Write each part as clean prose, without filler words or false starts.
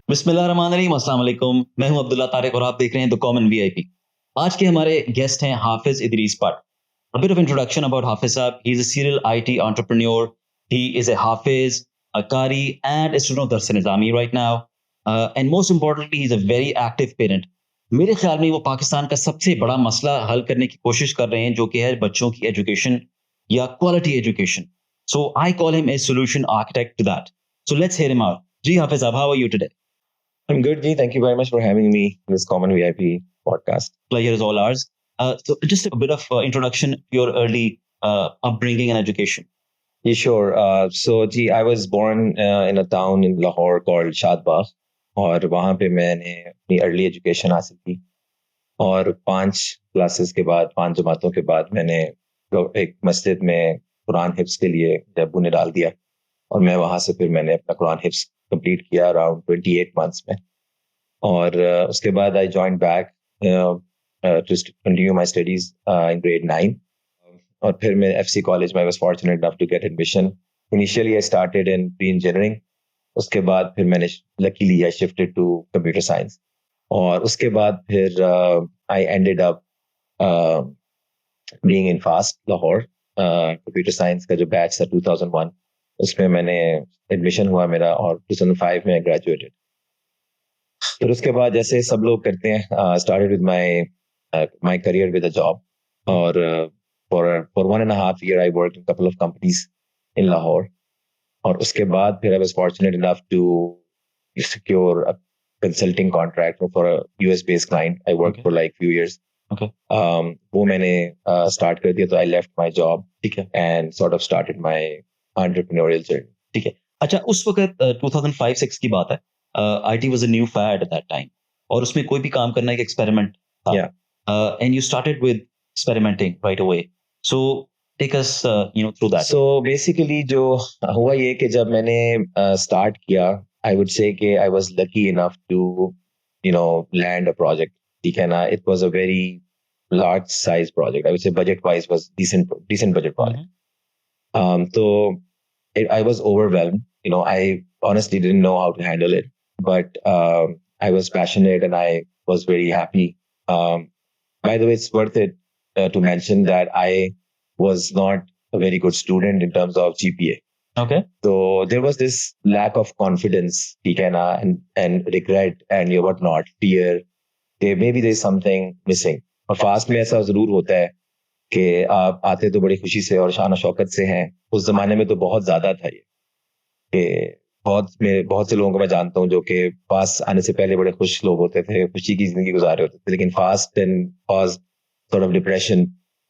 बिस्मिल्लाहिर्रहमानिर्रहीम, अस्सलाम वालेकुम। मैं हूं अब्दुल्ला तारिक और आप देख रहे हैं द कॉमन वीआईपी। आज के हमारे गेस्ट हैं हाफिज इदरीस पाट। A bit of introduction about Hafiz Saab. He's a serial IT entrepreneur. He is a Hafiz, a Qari, and a student of Dars-E-Nizami right now. And most importantly, he's a very active parent. मेरे ख्याल में वो पाकिस्तान का सबसे बड़ा मसला हल करने की कोशिश कर रहे हैं, जो कि है बच्चों की एजुकेशन या quality education. So I call him a solution architect to that. So let's hear him out. जी हाफिज साहब, how are you today? I'm good, G. Thank you very much for having me in this Common VIP podcast. Pleasure is all ours. So just a bit of introduction to your early upbringing and education. Yeah, sure. So, G, I was born in a town in Lahore called Shadbagh, और वहाँ पे मैंने अपनी early education हासिल की और 5 classes के बाद 5 जमातों के बाद मैंने एक मस्जिद में कुरान हिफ्स के लिए अबू ने डाल दिया और मैं वहाँ से फिर मैंने अपना कुरान हिफ्स कंप्लीट किया अराउंड 28 मंथ्स में और उसके बाद I join back to continue my studies in grade 9 और फिर मैं एफसी कॉलेज में I was fortunate enough to get admission. Initially I started in pre engineering, उसके बाद फिर मैंने luckily I shifted to computer science और उसके बाद फिर I ended up being in FAST Lahore. Computer science का जो बैच था 2001 उसमें मैंने एडमिशन हुआ मेरा और 2005 में ग्रेजुएटेड. फिर उसके बाद जैसे सब लोग करते हैं started with my career with a job और for 1.5 year I worked in couple of companies in Lahore और उसके बाद फिर I was fortunate enough to secure a consulting contract for a US based client. I work for like few years. वो मैंने start कर दिया तो आई लेफ्ट माय जॉब. ठीक है. And sort of started my entrepreneurial journey. ठीक है. अच्छा, उस वक्त 2005-6 की बात है. IT was a new fad at that time और उसमें कोई भी काम करना एक एक्सपेरिमेंट था. Yeah. And you started with experimenting right away. So take us through that. So basically जो हुआ ये कि जब मैंने स्टार्ट किया I would say कि I was lucky enough to land a project. ठीक है ना. It was a very large size project. I would say budget wise was decent budget project. So I was overwhelmed. I honestly didn't know how to handle it, but I was passionate and I was very happy. By the way, it's worth it to mention that I was not a very good student in terms of GPA. Okay. So there was this lack of confidence, and regret and whatnot, fear. Maybe there's something missing. और fast में ऐसा जरूर होता है कि आप आते तो बड़ी खुशी से और शान शौकत से हैं. उस जमाने में तो बहुत ज्यादा था ये कि बहुत से लोगों को मैं जानता हूँ जो कि पास आने से पहले बड़े खुश लोग होते थे, खुशी की जिंदगी गुजारे होते थे, लेकिन fast and cause sort of depression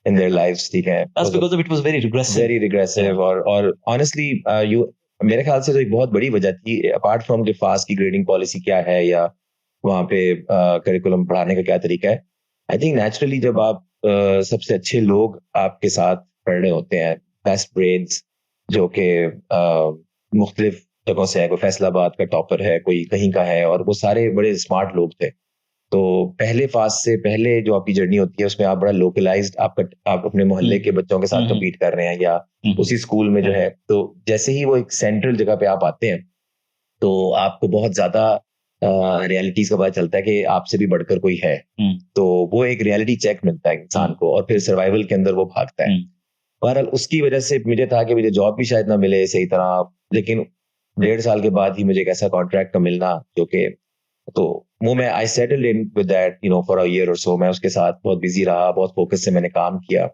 in their lives. ठीक है. That's because it was very regressive. Yeah. और honestly मेरे ख्याल से तो एक बहुत बड़ी वजह थी apart from the fast की grading policy क्या है या वहाँ पे curriculum पढ़ाने का क्या तरीका है. I think naturally जब आप सबसे अच्छे लोग आपके साथ पढ़ रहे होते हैं, best brains जो कि मुख्तलिफ जगहों से है, कोई फैसलाबाद का टॉपर है, कोई कहीं का है और वो सारे बड़े स्मार्ट लोग थे. तो पहले फास्ट से पहले जो आपकी जर्नी होती है उसमें आप बड़ा लोकलाइज्ड आप अपने मोहल्ले के बच्चों के साथ कम्पीट कर रहे हैं या उसी स्कूल में जो है. तो जैसे ही वो एक सेंट्रल जगह पे आप आते हैं तो आपको बहुत ज्यादा रियलिटीज का पता चलता है कि आपसे भी बढ़कर कोई है. तो वो एक रियलिटी चेक मिलता है इंसान को और फिर सर्वाइवल के अंदर वो भागता है. बहरहाल उसकी वजह से मुझे था कि मुझे जॉब भी शायद ना मिले सही तरह, लेकिन 1.5 साल के बाद ही मुझे एक ऐसा कॉन्ट्रैक्ट का मिलना जो कि तो वो मैं I settled in with that for a year और सो. मैं उसके साथ बहुत बिजी रहा, बहुत फोकस से मैंने काम किया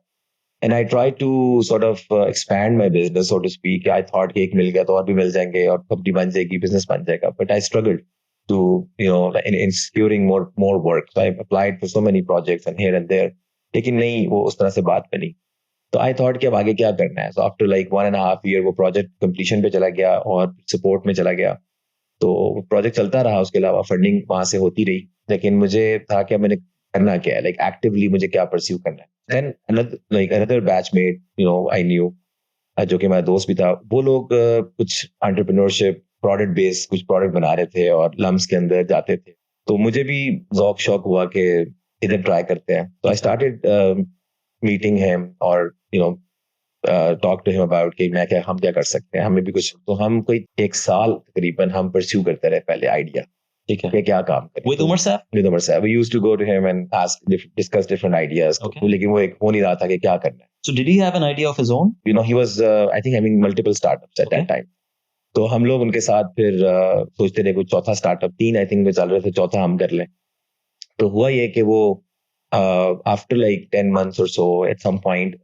and I try to sort of expand my business so to speak. I thought कि एक मिल गया तो और भी मिल जाएंगे और कंपनी बन जाएगी, बिजनेस बन जाएगा, but I struggled to in securing more work. So I applied for so many projects and here and there, लेकिन नहीं वो उस तरह से बात बनी. तो आई थॉट कि अब आगे क्या करना है. सो आफ्टर लाइक 1.5 year वो प्रोजेक्ट कंप्लीशन पे चला गया और सपोर्ट में चला गया. तो प्रोजेक्ट चलता रहा, उसके अलावा फंडिंग वहां से होती रही, लेकिन मुझे था कि मैंने करना क्या है, लाइक एक्टिवली मुझे क्या परस्यू करना है. Then another batchmate I knew जो कि मेरा दोस्त भी था, वो लोग कुछ एंटरप्रेन्योरशिप प्रोडक्ट बेस्ड कुछ प्रोडक्ट बना रहे थे और लम्स के अंदर जाते थे. तो मुझे भी ज़ौक शौक हुआ कि इधर ट्राई करते हैं. तो आई स्टार्टेड मीटिंग हिम और टॉक टू हिम अबाउट कि हम क्या कर सकते हैं, हमें भी कुछ. तो हम कोई 1 साल तकरीबन हम परस्यू करते रहे पहले आइडिया ठीक है. कि क्या काम करें. With Umar Saab? With Umar Saab. We used to go to him and discuss different ideas. Okay. तो लेकिन वो एक हो नहीं रहा था कि क्या करना है. So did he have an idea of his own? You know, he was, I think, having multiple startups at that time. तो हम लोग उनके साथ फिर सोचते रहे कोई चौथा स्टार्टअप, 3 आई थिंक में चल रहे थे, चौथा हम कर लें. तो हुआ ये कि वो after like 10 months or so, at some point,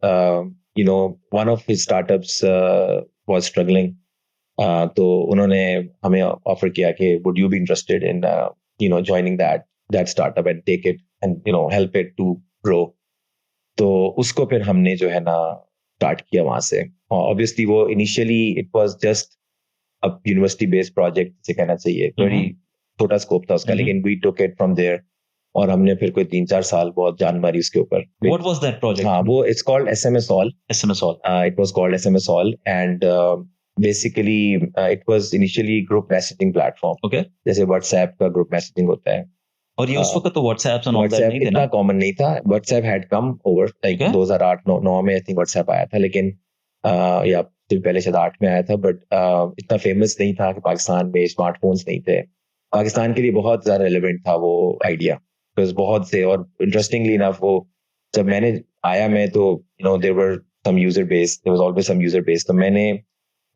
you know, one of his startups was struggling. तो उन्होंने हमें ऑफर किया कि would you be interested in you know, joining that startup and take it and, you know, help it to grow. तो उसको फिर हमने जो है ना स्टार्ट किया वहां से. ऑब्वियसली वो initially it was just a university based project से कहना चाहिए, वेरी छोटा स्कोप था उसका, लेकिन we took it from there और हमने फिर कोई 3-4 साल बहुत जान मारी उसके ऊपर. What was that project? हाँ, वो it's called SMS All. SMS All. It was called SMS All, and basically it was initially group messaging platform. Okay. जैसे WhatsApp का group messaging होता है. और ये उस वक्त तो WhatsApp और all that WhatsApp नहीं थे इतना ना? कॉमन नहीं था. WhatsApp had come over like Okay. 2008-9 में आई थिंक WhatsApp आया था, लेकिन या फिर पहले शायद 8 में आया था, बट इतना फेमस नहीं था कि पाकिस्तान में स्मार्टफोन्स नहीं थे. पाकिस्तान के लिए बहुत ज्यादा रेलेवेंट था वो आइडिया, बिकॉज बहुत से, और इंटरेस्टिंगली इनफ वो जब मैंने आया मैं तो you know there were some user base, there was always some user base. तो मैंने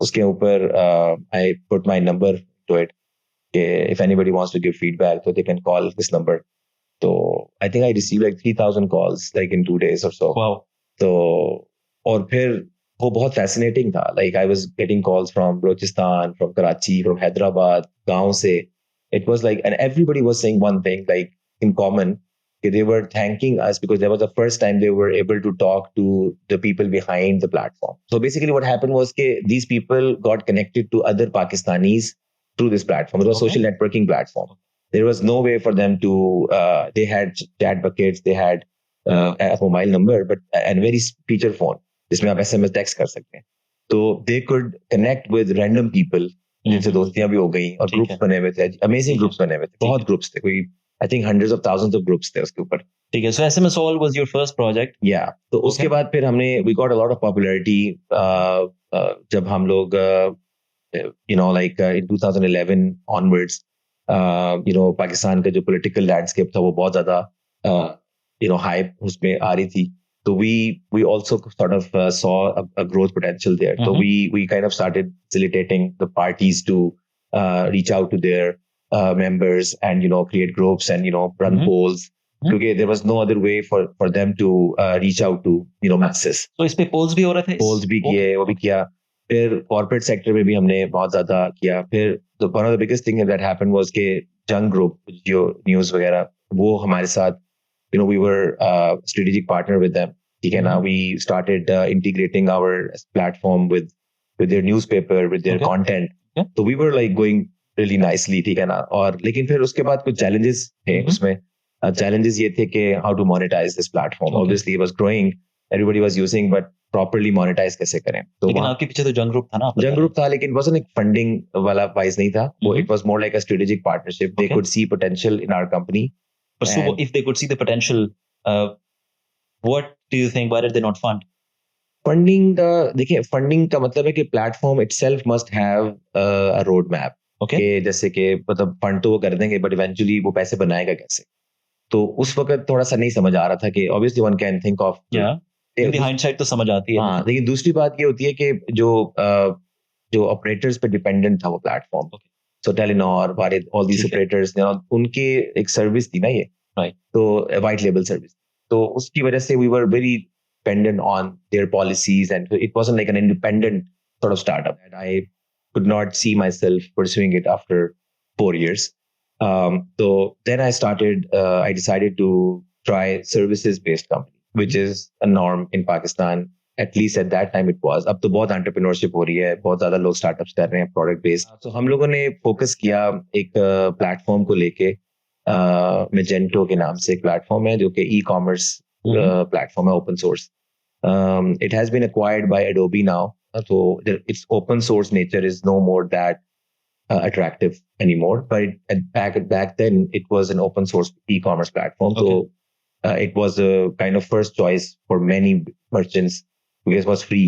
उसके ऊपर I put my number to it कि if anybody wants to give feedback so they can call this number. So I think I received like 3,000 calls like in 2 days or so. Wow. तो और फिर वो बहुत fascinating था. Like I was getting calls from Balochistan, from Karachi, from Hyderabad, गांव से. It was like, and everybody was saying one thing like in common, that they were thanking us because that was the first time they were able to talk to the people behind the platform. So basically what happened was that these people got connected to other Pakistanis through this platform. It was a social networking platform. There was no way for them to, they had chat buckets, they had a mobile number, but and very feature phone, जिसमें आप SMS text कर सकते हैं. तो they could connect with random people, जिनसे दोस्तियां भी हो गई, और ग्रुप्स बने हुए थे, अमेजिंग ग्रुप्स बने हुए थे, बहुत ग्रुप्स थे, कोई I think hundreds of thousands of groups थे उसके ऊपर. ठीक है. So SMS All was your first project? Yeah. तो उसके बाद फिर हमने we got a lot of popularity जब हम लोग you know, like in 2011 onwards, you know, Pakistan का जो political landscape था वो बहुत ज़्यादा you know, hype उसमें आ रही थी. So we also sort of saw a growth potential there. So we kind of started facilitating the parties to reach out to their members and, you know, create groups and, you know, run polls. Because there was no other way for them to reach out to, you know, masses. So इस पे polls भी हो रहे थे? Polls भी किए, वो भी किया. फिर कॉर्पोरेट सेक्टर में भी हमने बहुत ज्यादा किया. फिर one of the biggest thing that happened was के जंग ग्रुप, जो न्यूज़ वगैरह, वो हमारे साथ, you know, we were strategic partner with them. ठीक है ना. We started integrating our platform with their newspaper, with their content. तो we were like going really nicely. ठीक है ना. और लेकिन फिर उसके बाद कुछ चैलेंजेस थे उसमें. चैलेंजेस ये थे कि how to monetise this platform. Obviously it was growing, everybody was using, but properly monetise कैसे करें. तो लेकिन आपके पीछे तो जंग ग्रुप था ना? जंग ग्रुप था, लेकिन वाजंट एक फंडिंग वाला वाइज नहीं था वो. It was more like a strategic partnership. They could see potential in our company. But so if they could see the potential, what do you think, why did they not fund? Funding देखिए, funding का मतलब है कि platform itself must have a road map. Okay. कि जैसे कि मतलब fund तो वो कर देंगे, बट इवेंचुअली वो पैसे बनाएगा कैसे. तो उस वक्त थोड़ा सा नहीं समझ आ रहा था कि obviously one can think of, in the hindsight तो समझ आती है. हाँ, लेकिन दूसरी बात ये होती है कि जो ऑपरेटर्स पे डिपेंडेंट था वो platform, so Telenor, Warid, all these operators, उनके एक सर्विस थी ना ये, तो वाइट लेबल सर्विस. तो उसकी वजह से we were very dependent on their policies, and it wasn't like an independent sort of startup. And I could not see myself pursuing it after 4 years. So then I decided to try services based company, which is a norm in Pakistan. At least at that time it was. अब तो बहुत entrepreneurship हो रही है, बहुत ज्यादा लोग startups कर रहे हैं product based. So हम लोगों ने focus किया एक platform को लेके, Magento के नाम से एक platform है जो कि e-commerce platform है, open source. It has been acquired by Adobe now. So its open source nature is no more that attractive anymore. But back then it was an open source e-commerce platform. So it was a kind of first choice for many merchants because it was free.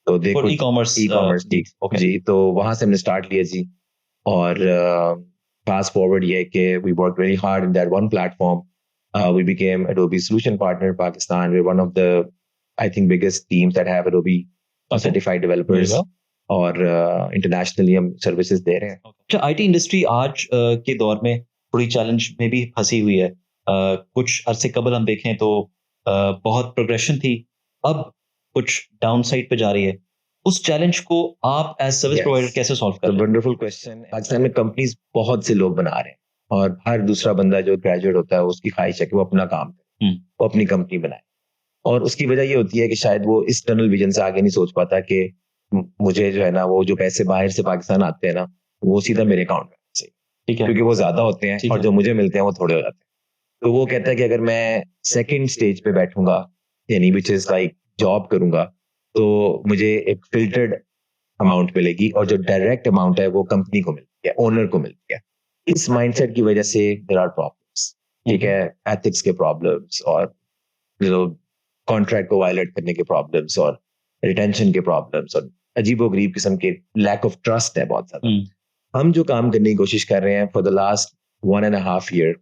So they for could e-commerce जी. तो वहां से हमने start लिया जी. और fast forward ये कि we worked very hard in that one platform. We became Adobe solution partner in Pakistan. We're one of the, I think, biggest teams that have Adobe certified developers. और internationally हम services दे रहे हैं. अच्छा, IT industry आज के दौर में थोड़ी चैलेंज में भी फंसी हुई है. कुछ अरसे कबल हम देखें तो बहुत प्रोग्रेशन थी, अब कुछ डाउन साइड पे जा रही है. उस चैलेंज को आप एज सर्विस प्रोवाइडर कैसे सॉल्व कर रहे हैं? Wonderful question. पाकिस्तान में कंपनीज बहुत से लोग बना रहे हैं और हर दूसरा बंदा जो ग्रेजुएट होता है उसकी ख्वाहिश है कि वो अपना काम करे, वो अपनी कंपनी बनाए. और उसकी वजह ये होती है कि शायद वो इस टनल विजन से आगे नहीं सोच पाता कि मुझे जो है ना वो जो पैसे बाहर से पाकिस्तान आते हैं ना वो सीधा मेरे अकाउंट में से, ठीक है, क्योंकि वो ज्यादा होते हैं और जो मुझे मिलते हैं वो थोड़े हो जाते हैं. तो वो कहता है कि अगर मैं सेकंड स्टेज पे बैठूंगा यानी विच इज लाइक जॉब करूंगा तो मुझे एक फिल्टर्ड अमाउंट मिलेगी और जो डायरेक्ट अमाउंट है वो कंपनी को मिलती है, ओनर को मिलती है. इस माइंडसेट की वजह से देयर आर प्रॉब्लम्स, ठीक है, एथिक्स के प्रॉब्लम्स और जो कॉन्ट्रैक्ट को वायलेट करने के प्रॉब्लम्स और रिटेंशन के प्रॉब्लम्स और अजीबोगरीब किस्म के लैक ऑफ ट्रस्ट है बहुत ज्यादा. हम जो काम करने की कोशिश कर रहे हैं for the last 1.5 year,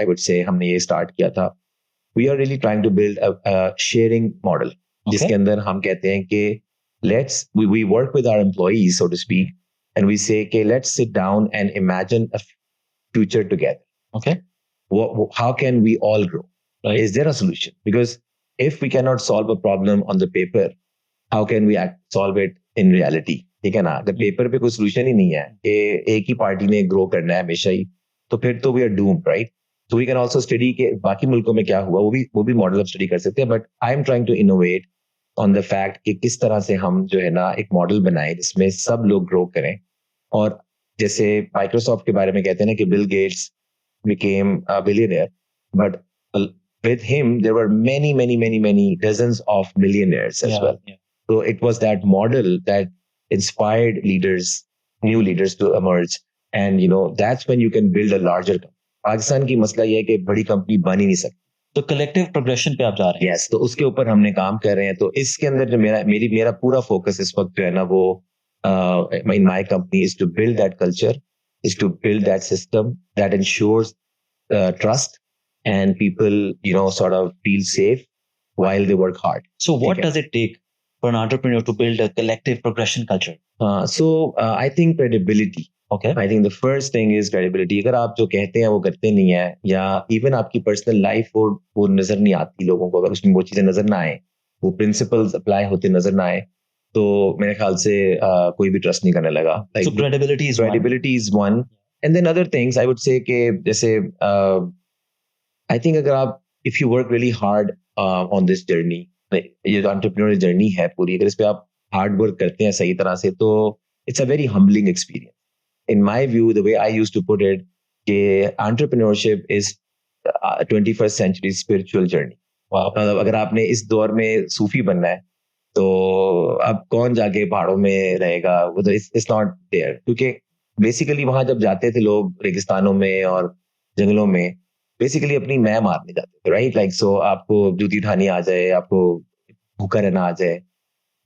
I would say हमने ये स्टार्ट किया था. We are really trying to build a sharing model, जिसके अंदर हम कहते हैं कि we work with our employees, so to speak, and we say, okay, let's sit down and imagine a future together. Okay. How can we all grow? Right. Is there a solution? Because if we cannot solve a problem on the paper, how can we solve it in reality? ठीक है ना, अगर paper पे कोई solution ही नहीं है कि एक ही पार्टी ने ग्रो करना है हमेशा ही, तो फिर तो we are doomed, right? So we can also study के बाकी मुल्कों में क्या हुआ, वो भी मॉडल ऑफ स्टडी कर सकते हैं. But I am trying to innovate on the fact कि किस तरह से हम जो है ना एक मॉडल बनाए जिसमें सब लोग ग्रो करें. और जैसे माइक्रोसॉफ्ट के बारे में कहते हैं ना कि Bill Gates became a billionaire, but with him there were many dozens of millionaires as well. So it was that model that inspired new leaders to emerge, and that's when you can build a larger company. Pakistan की मसला ये है कि बड़ी company बन ही नहीं सकती. तो कलेक्टिव प्रोग्रेशन पे आप जा रहे हैं. Yes, तो उसके ऊपर हमने काम कर रहे हैं. तो इसके अंदर जो मेरा पूरा फोकस इस वक्त जो है ना वो in my company is to build that culture, is to build that system that ensures trust and people sort of feel safe while they work hard. So what does it take for an entrepreneur to build a collective progression culture? I think credibility. Okay. I think the first thing is credibility. अगर आप जो कहते हैं वो करते नहीं है, या even आपकी पर्सनल लाइफ वो नजर नहीं आती लोगों को, अगर उसमें वो चीजें नजर ना आए, वो प्रिंसिपल्स अप्लाई होते नजर ना आए, तो मेरे ख्याल से कोई भी ट्रस्ट नहीं करने लगा. So credibility is one. And then other things I would say कि जैसे I think अगर आप if you work really hard on this journey, ये जो entrepreneurial journey है पूरी, अगर इस पे आप hard work करते हैं सही तरह से, तो it's a very humbling experience. In my view, the way I used to put it, कि entrepreneurship is 21st century spiritual journey. मतलब अगर आपने इस दौर में सूफी बनना है तो अब कौन जाके पहाड़ों में रहेगा, वो तो it's not there. क्योंकि बेसिकली वहां जब जाते थे लोग रेगिस्तानों में और जंगलों में, बेसिकली अपनी मैं मारने जाते थे, राइट? लाइक सो आपको जूती उठानी आ जाए, आपको भूखा रहना आ जाए.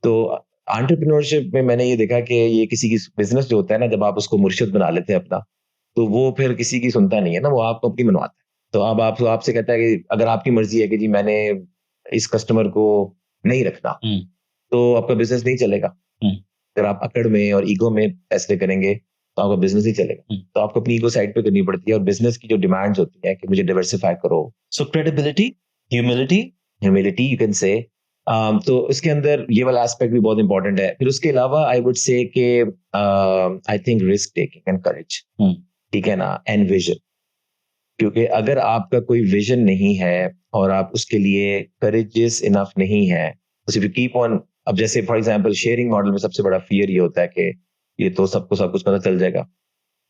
तो एंटरप्रेन्योरशिप में मैंने ये देखा कि ये किसी की बिजनेस जो होता है ना, जब आप उसको मुर्शिद बना लेते हैं अपना, तो वो फिर किसी की सुनता नहीं है ना, वो आपको अपनी बनवाता है. तो अब आपसे कहता है कि अगर आपकी मर्जी है कि जी मैंने इस कस्टमर को नहीं रखना, तो आपका बिजनेस नहीं चलेगा. अगर आप अकड़ में और ईगो में फैसले करेंगे तो आपका बिजनेस ही चलेगा. तो आपको अपनी ईगो साइड पे करनी पड़ती है और बिजनेस की जो डिमांड्स होती है कि मुझे डाइवर्सिफाई करो. So credibility, humility you can say. तो इसके अंदर ये वाला एस्पेक्ट भी बहुत इंपॉर्टेंट है. फिर उसके अलावा आई वुड से कि I think risk taking and courage, ठीक है ना, एंड विजन. क्योंकि अगर आपका कोई विजन नहीं है और आप उसके लिए करेजियस इनफ नहीं है, तो इफ यू कीप ऑन, अब जैसे फॉर एग्जांपल शेयरिंग मॉडल में सबसे बड़ा फियर ये होता है कि ये तो सबको सब कुछ पता चल जाएगा,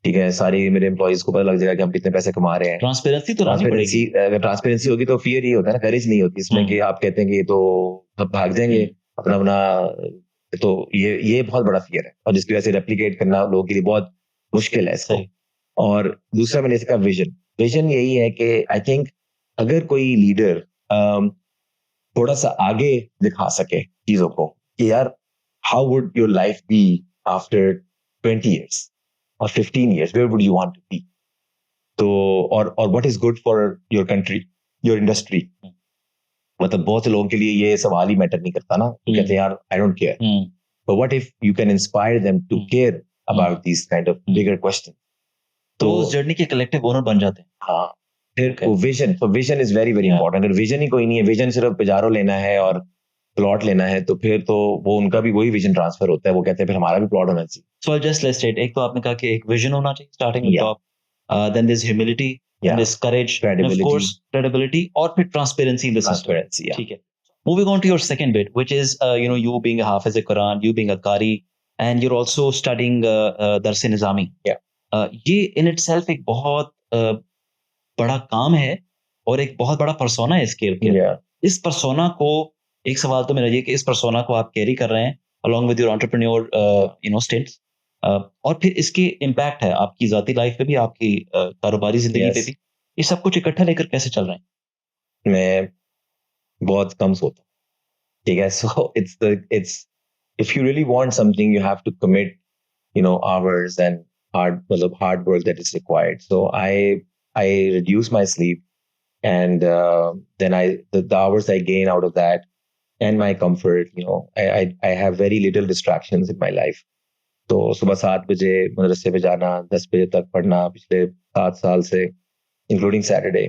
ठीक है, सारी मेरे एम्प्लॉइज को पता लग जाएगा कि हम कितने पैसे कमा रहे हैं. अगर ट्रांसपेरेंसी होगी तो फियर ये होता है ना, करेज नहीं होती इसमें कि आप कहते हैं कि ये तो सब भाग जाएंगे अपना. तो ये बहुत बड़ा फियर है और जिसकी वजह से रेप्लिकेट करना लोगों के लिए बहुत मुश्किल है इसको. और दूसरा मैंने इसका विजन यही है कि आई थिंक अगर कोई लीडर थोड़ा सा आगे दिखा सके चीजों को कि यार how would your life be after 20 years, or 15 years, where would you want to be? तो और what is good for your country, your industry? मतलब बहुत से लोगों के लिए ये सवाल ही मैटर नहीं करता ना, वो कहते हैं यार I don't care. But what if you can inspire them to care about these kind of bigger questions? तो उस जर्नी के कलेक्टिव ओनर बन जाते हैं. हाँ, फिर विजन, तो vision is very very important. अगर विजन ही कोई नहीं है, विजन सिर्फ पिजारो लेना है और प्लॉट लेना है, तो फिर तो वो उनका भी वही विजन ट्रांसफर होता है. वो कहते हैं फिर हमारा भी प्लॉट होना चाहिए. So just let's state, एक तो आपने कहा कि एक विजन होना चाहिए starting with top, then there's humility, then there's courage, and of course credibility, और फिर transparency in the system. ठीक है. Moving on to your second bit, which is you being a Hafiz Quran, you being a Qari, and you're also studying Dars-E-Nizami. ये in itself एक बहुत बड़ा काम है और एक बहुत बड़ा persona है स्केल के. इस persona को, एक सवाल तो मेरा ये कि इस persona को आप कैरी कर रहे हैं along with your entrepreneur stints, और फिर इसकी इम्पैक्ट है आपकी ज़ाती लाइफ पे भी, आपकी कारोबारी जिंदगी पे भी. ये सब कुछ इकट्ठा लेकर कैसे चल रहे हैं? मैं बहुत कम सोता हूँ, ठीक है. So it's if you really want something, you have to commit, hours and hard work that is required. So I reduce my sleep, and then the hours I gain out of that and my comfort, I have very little distractions in my life. तो सुबह 7 बजे मदरसे पे जाना, 10 बजे तक पढ़ना पिछले 7 साल से, including Saturday.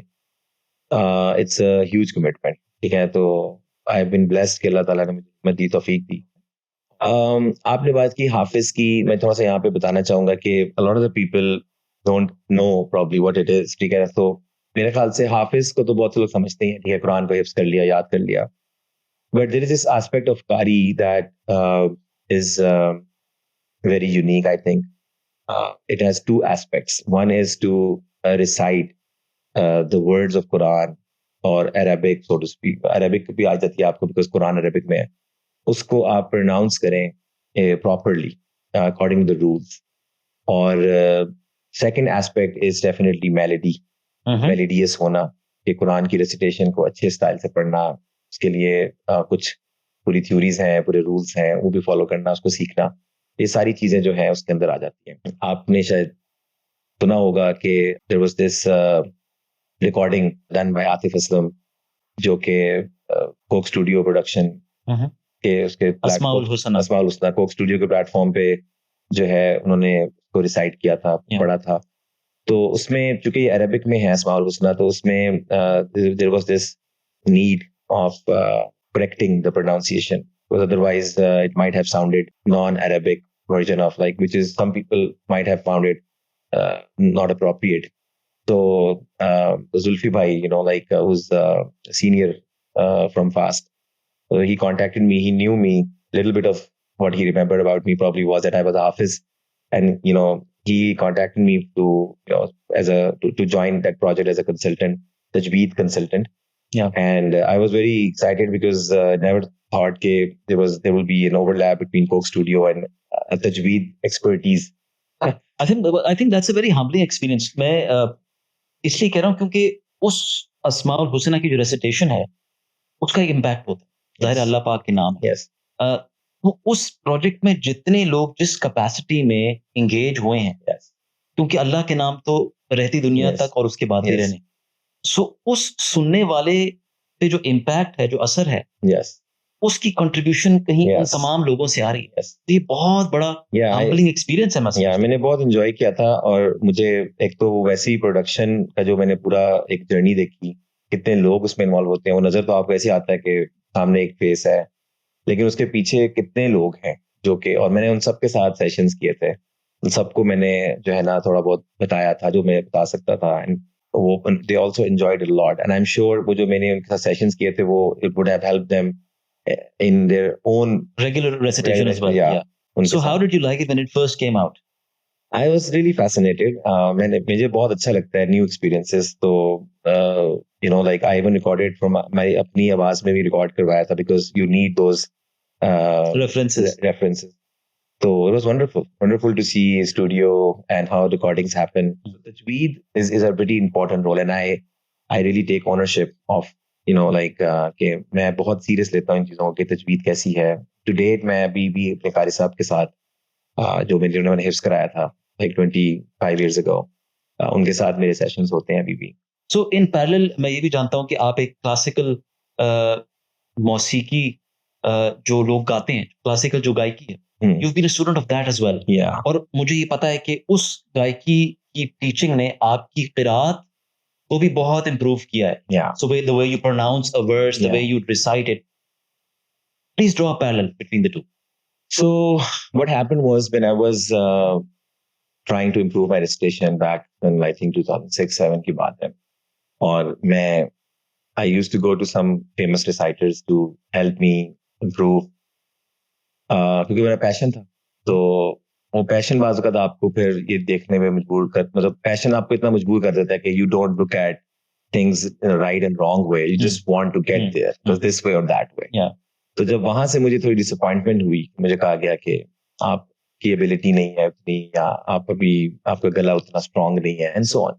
It's a huge commitment, ठीक है. तो आई हैव बीन ब्लेस्ड कि अल्लाह ताला ने मुझे दी तौफीक दी. आपने बात की हाफिज की. मैं थोड़ा सा यहाँ पे बताना चाहूंगा कि a lot of the people don't know probably what it is, ठीक है. तो मेरे ख्याल से हाफिज को तो बहुत से लोग समझते हैं, ठीक है, कुरान को हिफ्ज कर लिया, याद कर लिया. But there is this aspect of Qari that is very unique, I think. It has two aspects. One is to recite the words of Quran or Arabic, so to speak. Arabic भी आ जाती है आपको because Quran Arabic में है. उसको आप pronounce करें properly according to the rules. और second aspect is definitely melody. Melodious होना, कि कुरान की recitation को अच्छे स्टाइल से पढ़ना. उसके लिए कुछ पूरी थ्योरीज हैं, पूरे रूल्स हैं, वो भी फॉलो करना, उसको सीखना. ये सारी चीजें जो हैं उसके अंदर आ जाती हैं. आपने शायद सुना होगा कि there was this recording done by Atif Aslam, जो कि कोक स्टूडियो प्रोडक्शन के उसके अस्माउल हुस्ना कोक स्टूडियो के प्लेटफॉर्म पे जो है उन्होंने उसको रिसाइट किया था, पढ़ा था. तो उसमें चूंकि ये अरबिक में है अस्माउल हुस्ना, तो उसमें there was this need of correcting the pronunciation, because otherwise it might have sounded non-Arabic version of, like, which is some people might have found it not appropriate. So Zulfi bhai, who's senior from FAST, so he contacted me. He knew me. Little bit of what he remembered about me probably was that I was Hafiz, and he contacted me to join that project as a consultant, Tajweed consultant. Yeah. And I was very excited because I never thought there will be an overlap between Coke Studio and Tajweed expertise. I think that's a very humbling experience. मैं इसलिए कह रहा हूँ क्योंकि उस अस्माउल हुस्ना की जो recitation है उसका एक इम्पैक्ट होता है. ज़ाहिर अल्लाह पाक के नाम है. तो उस प्रोजेक्ट में जितने लोग जिस कैपेसिटी में एंगेज हुए हैं, क्योंकि अल्लाह के नाम तो रहती दुनिया तक और उसके बाद ही रहने. सो उस सुनने वाले पे जो इम्पैक्ट है, जो असर है, उसकी कंट्रीब्यूशन कहीं उन तमाम लोगों से आ रही है. ये बहुत बड़ा हम्बलिंग एक्सपीरियंस है. मैंने बहुत एंजॉय किया था. और मुझे एक तो वैसी प्रोडक्शन का जो मैंने पूरा एक जर्नी देखी, कितने लोग उसमें इन्वॉल्व होते हैं, वो नजर तो आपको ऐसे आता है कि सामने एक फेस है, लेकिन उसके पीछे कितने लोग हैं जो कि, और मैंने उन सबके साथ सेशंस किए थे. उन सबको मैंने जो है ना थोड़ा बहुत बताया था जो मैं बता सकता था. वो they also enjoyed it a lot, and I'm sure वो जो मैंने उनके साथ सेशंस किए थे, वो it would have helped them in their own regular recitation as well. Yeah. So how did you like it when it first came out? I was really fascinated. मुझे बहुत अच्छा लगता है new experiences. तो like I even recorded from my अपनी आवाज में भी रिकॉर्ड करवाया था, because you need those references. So it was wonderful to see studio and how recordings happen. Tajweed is a pretty important role, and I really take ownership of कि मैं बहुत serious लेता हूँ इन चीजों की. तजवीद कैसी है टू डेट, मैं अभी भी अपने कारी साहब के साथ जो उन्होंने हिफ्ज कराया था, like 25 years ago. उनके साथ मेरे सेशंस होते हैं अभी भी. So in parallel मैं ये भी जानता हूँ कि आप एक क्लासिकल मौसीकी जो लोग गाते हैं, क्लासिकल जो गायकी है, you've been a student of that as well. Yeah. और मुझे ये पता है कि उस गायकी की टीचिंग ने आपकी क़िराअत को भी बहुत इम्प्रूव किया है. Yeah. So the way you pronounce a verse, the way you recite it. Please draw a parallel between the two. So what happened was when I was trying to improve my recitation back in I think 2006-7 की बात है, और मैं I used to go to some famous reciters to help me improve, क्योंकि मेरा passion था. तो वो पैशन बाज़ वक़्त आपको फिर ये देखने में मजबूर कर, मतलब पैशन आपको इतना मजबूर कर देता है कि you don't look at things in a right and wrong way. You just want to get there, just this way or that way. Yeah. तो जब वहां से मुझे थोड़ी डिसअपॉइंटमेंट हुई, मुझे कहा गया कि आपकी एबिलिटी नहीं है उतनी, या आप अभी आपका गला उतना स्ट्रांग नहीं है, एंड सो ऑन.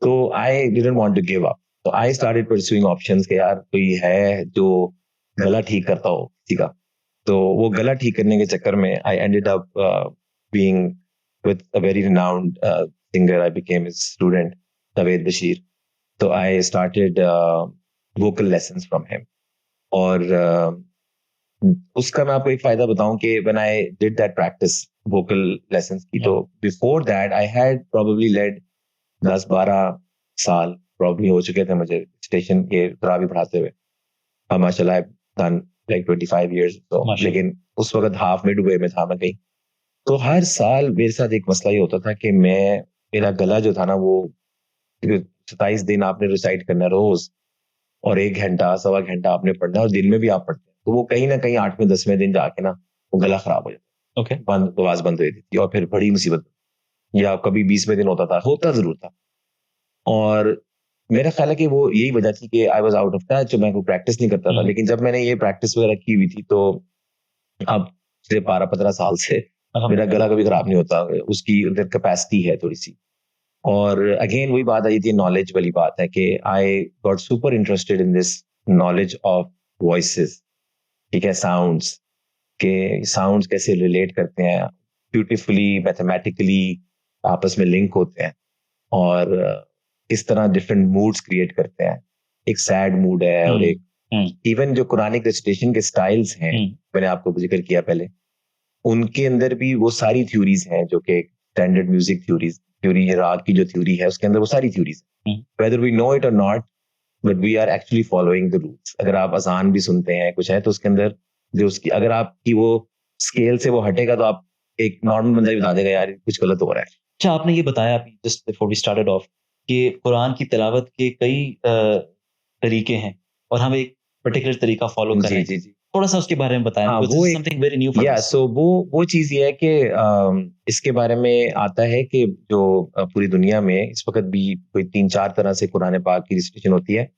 तो I didn't want to give up. तो आई स्टार्टेड परस्यूइंग ऑप्शंस के यार कोई है जो गला ठीक करता हो किसी का. तो वो गला ठीक करने के चक्कर में I ended up being with a very renowned singer. I became his student, Javed Bashir. तो I started vocal lessons from him. और उसका मैं आपको एक फायदा बताऊं कि when I did that practice vocal lessons की, तो before that I had probably led 10-12 साल प्रोबेबली हो चुके थे मुझे स्टेशन के तरावी पढ़ाते हुए. माशाल्लाह आई डन लाइक 25 इयर्स. तो लेकिन उस वक्त हाफ मिड वे में था मैं कहीं. तो हर साल मेरे साथ एक मसला ये होता था कि मेरा गला जो था ना, वो 27 दिन आपने रिसाइट करना रोज, और 1 घंटा 1.25 घंटा आपने पढ़ना, और दिन में भी आप पढ़ते हैं. तो वो कहीं ना कहीं 8वें-10वें दिन जाके ना वो गला खराब हो जाता. Okay. आवाज बंद हो जाती थी, और फिर बड़ी मुसीबत. या कभी 20वें दिन होता जरूर था. और मेरा ख्याल है कि वो यही वजह थी कि I was out of touch, मैं कोई प्रैक्टिस नहीं करता था. लेकिन जब मैंने ये प्रैक्टिस वगैरह की हुई थी, तो अब पिछले 12-15 साल से मेरा गला कभी खराब नहीं होता. उसकी कैपेसिटी है थोड़ी सी. और अगेन वही बात आई थी, नॉलेज वाली बात है कि I got super interested in this knowledge of voices. ठीक है, साउंड्स कैसे रिलेट करते हैं, ब्यूटीफुली मैथमेटिकली आपस में लिंक होते हैं, और इस तरह डिफरेंट मूड्स क्रिएट करते हैं. एक सैड मूड है, और एक इवन जो कुरानिक रेसिटेशन के स्टाइल्स हैं, मैंने आपको जिक्र किया पहले, उनके अंदर भी वो सारी थ्योरीज हैं जो कि स्टैंडर्ड म्यूजिक थ्योरी है, राग की जो थ्योरी है उसके अंदर वो सारी theories, whether we know it और not, but we are actually following the rules. अगर आप अजान भी सुनते हैं कुछ है, तो उसके अंदर जो उसकी अगर आपकी वो स्केल से वो हटेगा, तो आप एक नॉर्मल बंदा भी बता देगा यार कुछ गलत हो रहा है. अच्छा, आपने ये बताया अभी just before we started off कि कुरान की तिलावत के कई तरीके हैं, और हम एक पर्टिकुलर तरीका फॉलो कर रहे हैं. जी. थोड़ा सा उसके बारे में बताएं. वो something very new for us. So वो चीज ये है कि इसके बारे में आता है कि जो पूरी दुनिया में इस वक्त भी कोई 3-4 तरह से कुरान पाक की रिसिटेशन होती है.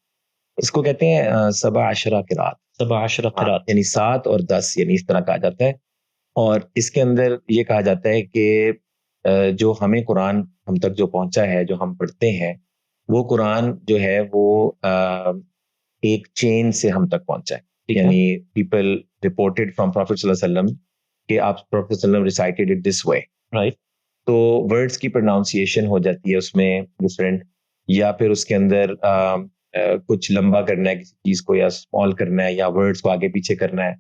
इसको कहते हैं सबा अशरा क़िरात, यानी 7 और 10, यानी इस तरह कहा जाता है. और इसके अंदर ये कहा जाता है कि जो हमें कुरान हम तक जो पहुंचा है, जो हम पढ़ते हैं, वो कुरान जो है वो एक चेन से हम तक पहुंचा है. यानी पीपल रिपोर्टेड फ्रॉम प्रॉफेट सल्लल्लाहु अलैहि वसल्लम कि आप प्रॉफेट सल्लल्लाहु अलैहि वसल्लम recited it this way, right. तो वर्ड्स की प्रोनाउंसिएशन हो जाती है उसमें डिफरेंट, या फिर उसके अंदर कुछ लंबा करना है किसी चीज को, या स्मॉल करना है, या वर्ड्स को आगे पीछे करना है,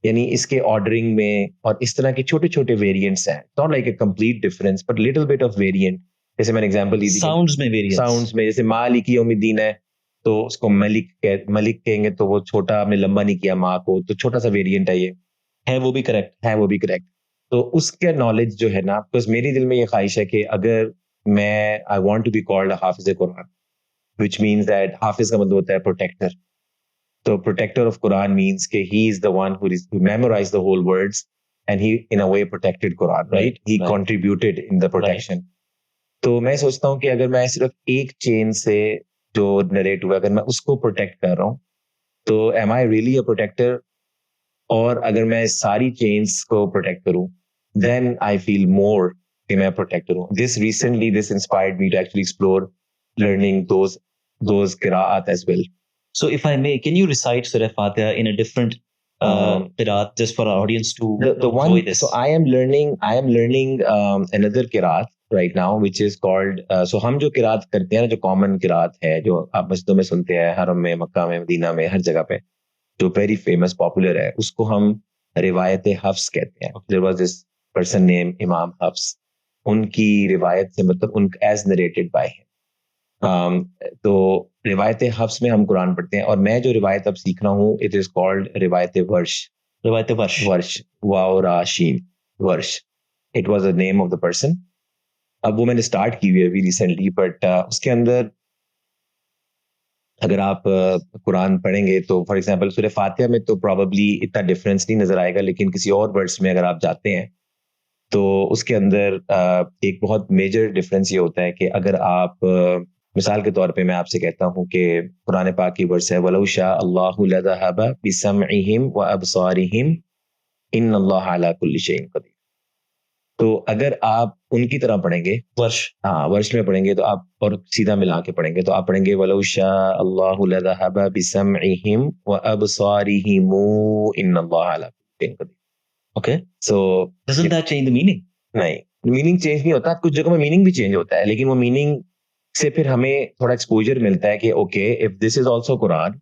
यानी इसके ऑर्डरिंग में. और इस तरह के छोटे छोटे वेरिएंट्स हैं, not like a complete difference but little bit of variant. जैसे मैंने एग्जांपल दी थी साउंड्स में जैसे मालिकी यौमिद्दीन है, तो उसको मलिक कहेंगे, तो वो छोटा, आपने लंबा नहीं किया माँ को, तो छोटा सा वेरिएंट है. ये है वो भी करेक्ट. तो उसके नॉलेज जो है ना, बिकॉज मेरी दिल में ये ख्वाहिश है कि अगर मैं I want to be called हाफिज कुरान, which means that हाफिज का मतलब होता है प्रोटेक्टर. तो प्रोटेक्टर ऑफ कुरान means कि he is the one who memorized the whole words and he in a way protected Quran, right? He contributed in the protection. तो मैं सोचता हूँ कि अगर मैं सिर्फ एक चेन से जो नरेट हुआ, अगर मैं उसको प्रोटेक्ट कर रहा हूँ, तो am I really a protector? और अगर मैं सारी चेन्स को प्रोटेक्ट करूँ, then I feel more कि मैं प्रोटेक्टर हूँ. This inspired me to actually explore learning those qira'at as well. So if I may, can you recite Surah Fatiha in a different qiraat just for our audience to the enjoy one. this? So I am learning another qiraat right now, which is called. So हम जो qiraat करते हैं ना, जो common qiraat है, जो आप मस्जिदों में सुनते हैं, हरम में, मक्का में, मदीना में, हर जगह पे, जो very famous, popular है, उसको हम रिवायत हफ्स कहते हैं. There was this person named Imam Hafs. उनकी रिवायत से मतलब उन as narrated by him. तो रिवायत हफ्स में हम कुरान पढ़ते हैं, और मैं जो रिवायत अब सीख रहा हूँ, इट इज कॉल्ड रिवायत वर्ष. रिवायत वर्ष. वर्ष, वाओ रा शीन, वर्ष. It was the name of the person. अब वो मैंने स्टार्ट की हुई है अभी रिसेंटली, बट उसके अंदर अगर आप कुरान पढ़ेंगे तो फॉर एग्जांपल सूरह फातिहा में तो प्रोबेबली इतना डिफरेंस नहीं नजर आएगा, लेकिन किसी और वर्ड्स में अगर आप जाते हैं तो उसके अंदर एक बहुत मेजर डिफरेंस ये होता है कि अगर आप मिसाल के तौर पे मैं आपसे कहता हूँ कि कुरान पाक की वर्स है, वलौ शाअ अल्लाहु लज़हबा बिसमइहिम व अबसारिहिम इन्नल्लाहा अला कुल्लि शैइन क़दीर. तो अगर आप उनकी तरह पढ़ेंगे, वर्ष में पढ़ेंगे, तो आप और सीधा मिला के पढ़ेंगे तो आप पढ़ेंगे वलौ शाअ अल्लाहु लज़हबा बिसमइहिम व अबसारिहिम इन्नल्लाहा अला कुल्लि शैइन क़दीर. Okay. So doesn't that change the meaning? नहीं, मीनिंग चेंज नहीं होता. कुछ जगह में मीनिंग भी चेंज होता है, लेकिन वो मीनिंग से फिर हमें थोड़ा एक्सपोजर मिलता है कि okay, if this is also Quran,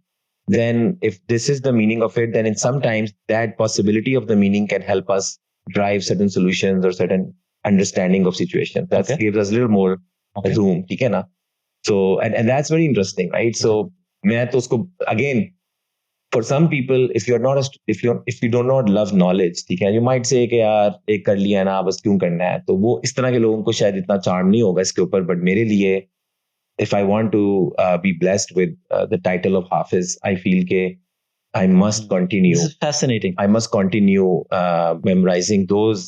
then if this is the meaning of it, then in sometimes that possibility of the meaning can help us drive certain solutions or certain understanding of situations. That gives us a little more room, ठीक है ना? So and that's very interesting, right? So मैं तो उसको again, for some people, if you do not love knowledge, ठीक है, you might say कि यार एक कर लिया ना, बस क्यों करना है. तो वो इस तरह के लोगों को शायद इतना चार्म नहीं होगा इसके ऊपर. बट मेरे लिए, if I want to be blessed with the title of Hafiz, I feel कि I must continue. This is fascinating. I must continue memorizing those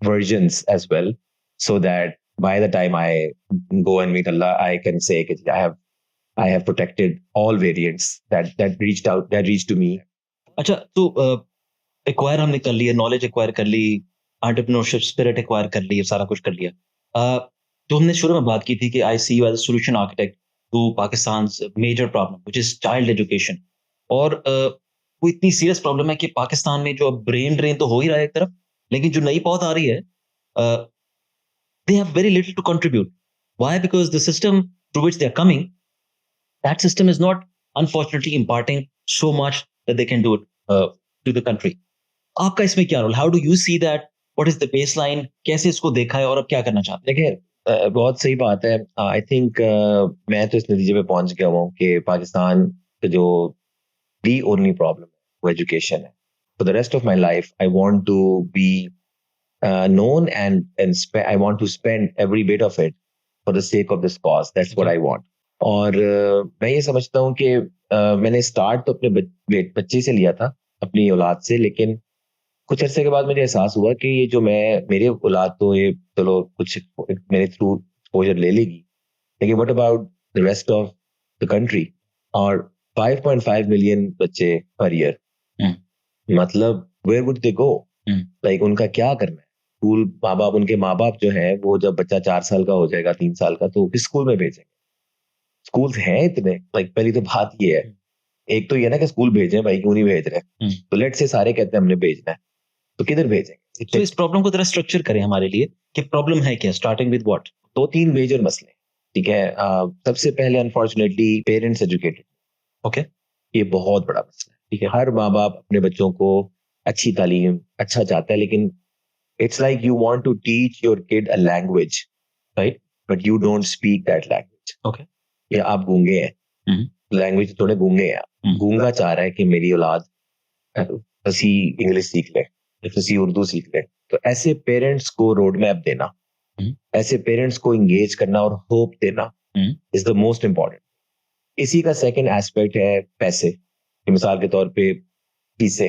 versions as well, so that by the time I go and meet Allah, I can say कि I have protected all variants that reached to me. अच्छा, तो acquire हमने कर लिया, knowledge acquire कर ली, entrepreneurship spirit acquire कर ली, सारा कुछ कर लिया. तो हमने शुरू में बात की थी कि I see you as a solution architect to Pakistan's major problem which is child education. और वो इतनी सीरियस प्रॉब्लम है कि पाकिस्तान में जो ब्रेन ड्रेन तो हो ही रहा है एक तरफ, लेकिन जो नई पौध आ रही है, they have very little to contribute. Why? Because the system through which they are coming, that system is not unfortunately imparting so much that they can do it to the country. आपका इसमें क्या role? How do you see that? What is the baseline? कैसे इसको देखा है और अब क्या करना चाहते हैं? देखिए, बहुत सही बात है. आई थिंक मैं तो इस नतीजे पे पहुंच गया हूँ कि पाकिस्तान का जो the only problem वो एजुकेशन है. For the rest of my life, I want to be known and I want to spend every bit of it for the sake of this cause. That's what I want. और मैं ये समझता हूँ कि मैंने start तो अपने बच्चे से लिया था, अपनी औलाद से, लेकिन कुछ अरसे के बाद मुझे एहसास हुआ कि ये जो मेरी औलाद तो ये चलो कुछ मेरे थ्रू एक्सपोजर ले लेगी, लेकिन what about the rest of the country? और 5.5 मिलियन बच्चे पर ईयर, मतलब where would they go? Like उनका क्या करना है? स्कूल, उनके माँ बाप जो है, वो जब बच्चा 4 साल का हो जाएगा, 3 साल का, तो किस स्कूल में भेजेंगे? स्कूल्स हैं इतने. लाइक पहली तो बात ये है, एक तो ये ना कि स्कूल भेजें भाई, क्यों नहीं भेज रहे? तो लेट से सारे कहते हैं हमने भेजना है, तो किधर भेजेंगे? तो इस प्रॉब्लम को जरा स्ट्रक्चर करें हमारे लिए कि प्रॉब्लम है क्या, स्टार्टिंग विद व्हाट. 2-3 मेजर मसले, ठीक है. सबसे पहले अनफॉर्चुनेटली पेरेंट्स एजुकेटेड. ओके, ये बहुत बड़ा मसला है, ठीक है. हर माँ बाप अपने बच्चों को अच्छी तालीम, अच्छा चाहता है, लेकिन it's like you want to teach your kid a language, right, but you don't speak that language. Okay, या आप गूंगे हैं, लैंग्वेज थोड़े गूंगे हैं. गूंगा चाह रहा है कि मेरी औलाद फसी इंग्लिश सीख ले, फसी उर्दू सीख ले. तो ऐसे पेरेंट्स को रोड मैप देना, ऐसे पेरेंट्स को इंगेज करना और होप देना इज द मोस्ट इम्पॉर्टेंट. इसी का सेकंड एस्पेक्ट है पैसे. मिसाल के तौर पे फीसें.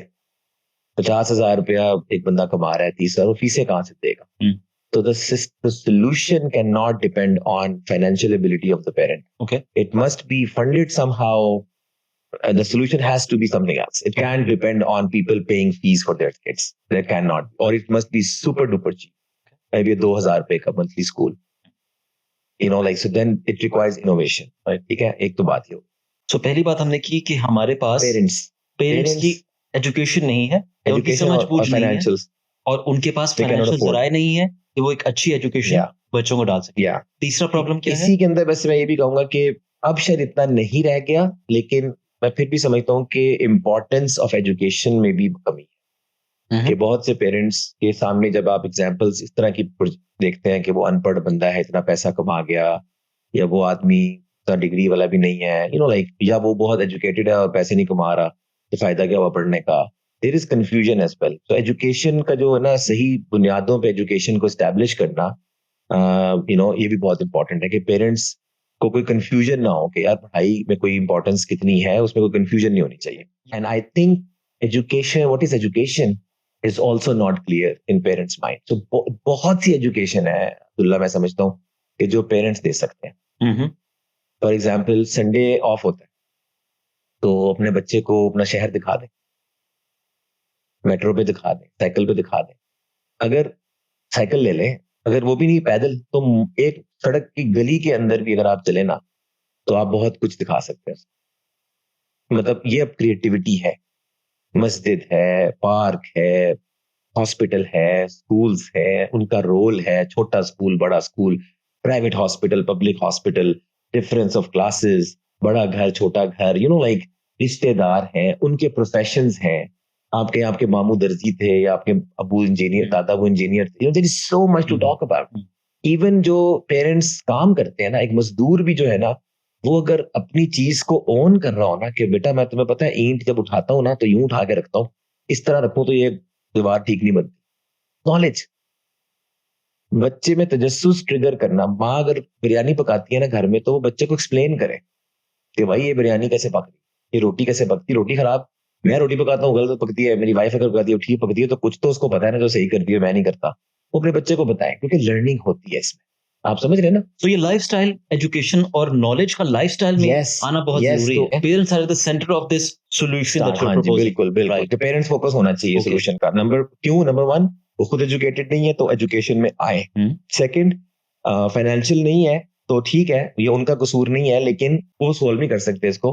50,000 रुपया एक बंदा कमा रहा है, 30,000, फीसें कहाँ से देगा? So the solution cannot depend on financial ability of the parent. Okay. It must be funded somehow. The solution has to be something else. It can't depend on people paying fees for their kids. That cannot. Or it must be super duper cheap. Maybe 2,000 रुपए का monthly school. You know, like, so then it requires innovation. Right? ठीक है, एक तो बात ये हो. So पहली बात हमने की कि हमारे पास Parents की एजुकेशन नहीं है या उनकी एजुकेशन और समझ-बूझ नहीं है फाइनेंशियल्स, और उनके पास they can not financial afford. ज़राए नहीं है कि वो एक अच्छी एजुकेशन या बच्चों को डाल सकें। या तीसरा प्रॉब्लम क्या है? इसी के अंदर बस मैं ये भी कहूंगा कि अब शायद इतना नहीं रह गया, लेकिन मैं फिर भी समझता हूँ कि इम्पोर्टेंस ऑफ एजुकेशन में भी कमी है। कि बहुत से पेरेंट्स के सामने जब आप एग्जांपल्स इस तरह की देखते हैं कि वो अनपढ़ बंदा है, इतना पैसा कमा गया, या वो आदमी इतना डिग्री वाला भी नहीं है, लाइक, या वो बहुत एजुकेटेड है और पैसे नहीं कमा रहा, तो फायदा क्या हुआ पढ़ने का। There is confusion as well. तो एजुकेशन का जो है ना, सही बुनियादों पे एजुकेशन को एस्टैब्लिश करना, ये भी बहुत इंपॉर्टेंट है कि पेरेंट्स को कोई कंफ्यूजन ना हो कि यार पढ़ाई में कोई इंपॉर्टेंस कितनी है, उसमें कोई कंफ्यूजन नहीं होनी चाहिए। And I think education, what is education, is also not clear in parents mind. तो बहुत सी एजुकेशन है अब्दुल्ला, मैं समझता हूँ कि जो पेरेंट्स दे सकते हैं। फॉर एग्जाम्पल, संडे ऑफ होता है तो अपने बच्चे को अपना शहर दिखा दें, मेट्रो पे दिखा दें, साइकिल पे दिखा दें। अगर साइकिल ले लें, अगर वो भी नहीं पैदल, तो एक सड़क की गली के अंदर भी अगर आप चले ना, तो आप बहुत कुछ दिखा सकते हैं। मतलब ये अब क्रिएटिविटी है। मस्जिद है, पार्क है, हॉस्पिटल है, स्कूल्स है, उनका रोल है, छोटा स्कूल, बड़ा school, private hospital, public hospital, difference of classes, बड़ा घर, छोटा घर, लाइक रिश्तेदार हैं, उनके प्रोफेशंस हैं। आपके आपके मामू दर्जी थे, या आपके अबू इंजीनियर, दादा वो इंजीनियर थे। There is so much to talk about. Even जो पेरेंट्स काम करते हैं ना, एक मजदूर भी जो है ना, वो अगर अपनी चीज को ओन कर रहा हो ना, कि बेटा मैं, तुम्हें पता है, ईंट जब उठाता हूँ ना तो यूं उठा के रखता हूँ, इस तरह रखूं तो ये दीवार ठीक नहीं बनती। नॉलेज, बच्चे में तजस्सुस ट्रिगर करना। माँ अगर बिरयानी पकाती है ना घर में, तो वो बच्चे को एक्सप्लेन करे कि भाई ये बिरयानी कैसे पक रही, ये रोटी कैसे पकती, रोटी खराब, मैं रोटी पकाता हूँ गलत पकती है, मेरी वाइफ अगर पकाती है ठीक पकती है, तो कुछ तो उसको पता है ना जो सही करती है, मैं नहीं करता। वो अपने बच्चे को बताए, क्योंकि लर्निंग होती है इसमें। आप समझ रहे हैं ना? तो ये लाइफस्टाइल एजुकेशन और नॉलेज का लाइफस्टाइल में Yes, आना बहुत yes, जरूरी तो है। Parents are the centre of this solution that you are हाँ जी, प्रपोजिंग। बिल्कुल बिल्कुल, राइट। कि पेरेंट्स फोकस होना चाहिए Okay. सोल्यूशन का। नंबर वन, वो खुद एजुकेटेड नहीं है तो एजुकेशन में आए। सेकंड, फाइनेंशियल नहीं है तो ठीक है, ये उनका कसूर नहीं है, लेकिन वो सोल्व नहीं कर सकते इसको।